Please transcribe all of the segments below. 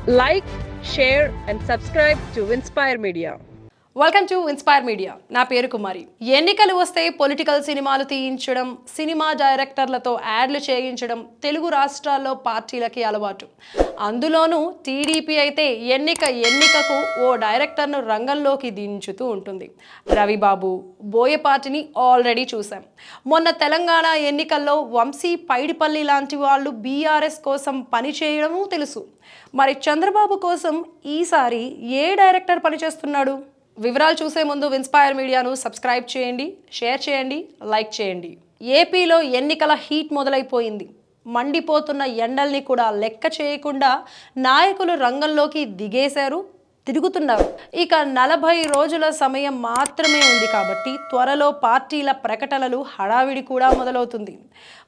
Like, share and subscribe to Inspire Media. Welcome to inspire media. నా పేరు కుమారి. ఎన్నికలు వస్తే పొలిటికల్ సినిమాలు తీయించడం, సినిమా డైరెక్టర్లతో యాడ్లు చేయించడం తెలుగు రాష్ట్రాల్లో పార్టీలకి అలవాటు. అందులోనూ టీడీపీ అయితే ఎన్నికకు ఓ డైరెక్టర్ను రంగంలోకి దించుతూ ఉంటుంది. రవిబాబు, బోయపాటిని ఆల్రెడీ చూసాం. మొన్న తెలంగాణ ఎన్నికల్లో వంశీ పైడిపల్లి లాంటి వాళ్ళు బీఆర్ఎస్ కోసం పనిచేయడమూ తెలుసు. మరి చంద్రబాబు కోసం ఈసారి ఏ డైరెక్టర్ పనిచేస్తున్నాడు? వివరాలు చూసే ముందు ఇన్స్పైర్ మీడియాను సబ్స్క్రైబ్ చేయండి, షేర్ చేయండి, లైక్ చేయండి. ఏపీలో ఎన్నికల హీట్ మొదలైపోయింది. మండిపోతున్న ఎండల్ని కూడా లెక్క చేయకుండా నాయకులు రంగంలోకి తిరుగుతున్నారు. ఇక 40 రోజుల సమయం మాత్రమే ఉంది కాబట్టి త్వరలో పార్టీల ప్రకటనలు హడావిడి కూడా మొదలవుతుంది.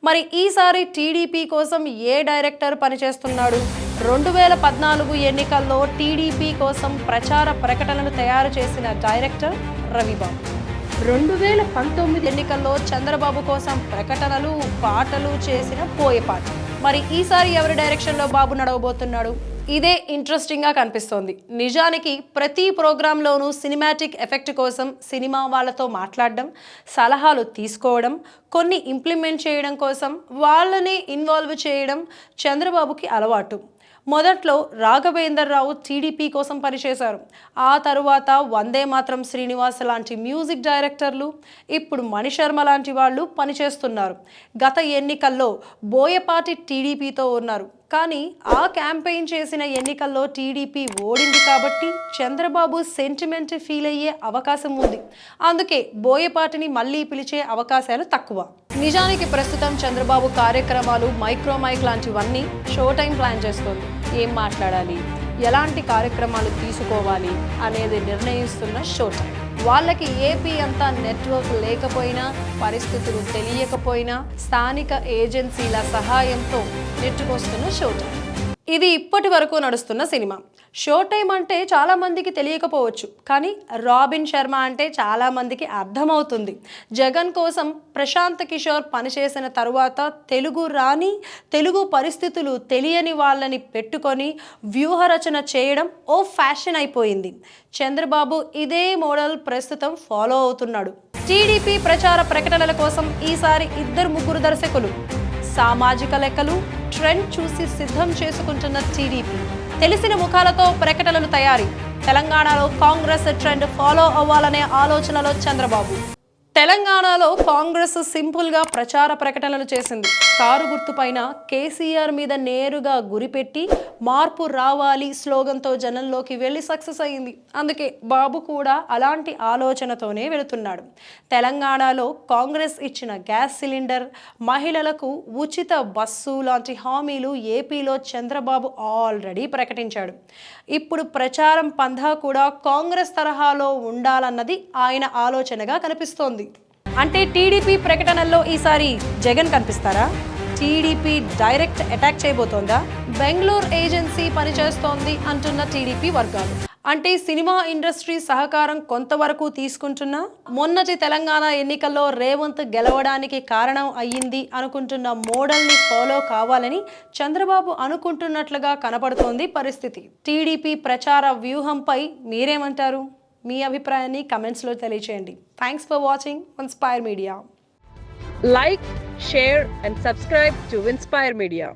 మరి ఈసారి టీడీపీ కోసం ఏ డైరెక్టర్ పనిచేస్తున్నాడు? 2014 ఎన్నికల్లో టీడీపీ కోసం ప్రచార ప్రకటనలు తయారు చేసిన డైరెక్టర్ రవిబాబు. 2019 ఎన్నికల్లో చంద్రబాబు కోసం ప్రకటనలు, పాటలు చేసిన బోయపాటి. మరి ఈసారి ఎవరి డైరెక్షన్లో బాబు నడవబోతున్నాడు? ఇదే ఇంట్రెస్టింగ్గా కనిపిస్తోంది. నిజానికి ప్రతి ప్రోగ్రాంలోనూ సినిమాటిక్ ఎఫెక్ట్ కోసం సినిమా వాళ్ళతో మాట్లాడడం, సలహాలు తీసుకోవడం, కొన్ని ఇంప్లిమెంట్ చేయడం కోసం వాళ్ళనే ఇన్వాల్వ్ చేయడం చంద్రబాబుకి అలవాటు. మొదట్లో రాఘవేంద్రరావు టీడీపీ కోసం పనిచేశారు. ఆ తరువాత వందే మాత్రం శ్రీనివాస్ లాంటి మ్యూజిక్ డైరెక్టర్లు, ఇప్పుడు మణిశర్మ లాంటి వాళ్ళు పనిచేస్తున్నారు. గత ఎన్నికల్లో బోయపాటి టీడీపీతో ఉన్నారు. కానీ ఆ క్యాంపెయిన్ చేసిన ఎన్నికల్లో టీడీపీ ఓడింది కాబట్టి చంద్రబాబు సెంటిమెంట్ ఫీల్ అయ్యే అవకాశం ఉంది. అందుకే బోయపాటిని మళ్ళీ పిలిచే అవకాశాలు తక్కువ. నిజానికి ప్రస్తుతం చంద్రబాబు కార్యక్రమాలు మైక్ లాంటివన్నీ షో టైం ప్లాన్ చేస్తోంది. ఏం మాట్లాడాలి, ఎలాంటి కార్యక్రమాలు తీసుకోవాలి అనేది నిర్ణయిస్తున్న షో టైం. వాళ్ళకి ఏపీ అంతా నెట్వర్క్ లేకపోయినా, పరిస్థితులు తెలియకపోయినా స్థానిక ఏజెన్సీల సహాయంతో నెట్టుకొస్తున్న షో టైం. ఇది ఇప్పటి వరకు నడుస్తున్న సినిమా. షో టైం అంటే చాలామందికి తెలియకపోవచ్చు, కానీ రాబిన్ శర్మ అంటే చాలామందికి అర్థమవుతుంది. జగన్ కోసం ప్రశాంత్ కిషోర్ పనిచేసిన తరువాత తెలుగు పరిస్థితులు తెలియని వాళ్ళని పెట్టుకొని వ్యూహరచన చేయడం ఓ ఫ్యాషన్ అయిపోయింది. చంద్రబాబు ఇదే మోడల్ ప్రస్తుతం ఫాలో అవుతున్నాడు. టీడీపీ ప్రచార ప్రకటనల కోసం ఈసారి 2-3 దర్శకులు. సామాజిక లెక్కలు, ట్రెండ్ చూసి సిద్ధం చేసుకుంటున్న టీడీపీ. తెలిసిన ముఖాలతో ప్రకటనలు తయారీ. తెలంగాణలో కాంగ్రెస్ ట్రెండ్ ఫాలో అవ్వాలనే ఆలోచనలో చంద్రబాబు. తెలంగాణలో కాంగ్రెస్ సింపుల్గా ప్రచార ప్రకటనలు చేసింది. కారు గుర్తుపైన కేసీఆర్ మీద నేరుగా గురిపెట్టి మార్పు రావాలి స్లోగన్తో జనంలోకి వెళ్ళి సక్సెస్ అయ్యింది. అందుకే బాబు కూడా అలాంటి ఆలోచనతోనే వెళుతున్నాడు. తెలంగాణలో కాంగ్రెస్ ఇచ్చిన గ్యాస్ సిలిండర్, మహిళలకు ఉచిత బస్సు లాంటి హామీలు ఏపీలో చంద్రబాబు ఆల్రెడీ ప్రకటించాడు. ఇప్పుడు ప్రచారం పంధా కూడా కాంగ్రెస్ తరహాలో ఉండాలన్నది ఆయన ఆలోచనగా కనిపిస్తోంది. అంటే టీడీపీ ప్రకటనల్లో ఈసారి జగన్ కనిపిస్తారా? టీడీపీ డైరెక్ట్ అటాక్ చేయబోతోందా? బెంగళూరు ఏజెన్సీ పనిచేస్తోంది అంటున్న టీడీపీ వర్గాలు. అంటే సినిమా ఇండస్ట్రీ సహకారం కొంతవరకు తీసుకుంటున్నా మొన్నటి తెలంగాణ ఎన్నికల్లో రేవంత్ గెలవడానికి కారణం అయ్యింది అనుకుంటున్న మోడల్ని ఫాలో కావాలని చంద్రబాబు అనుకుంటున్నట్లుగా కనపడుతోంది పరిస్థితి. టీడీపీ ప్రచార వ్యూహంపై మీరేమంటారు? మీ అభిప్రాయాన్ని కమెంట్స్లో తెలియచేయండి. Thanks for watching inspire media. Like, share and subscribe to Inspire Media.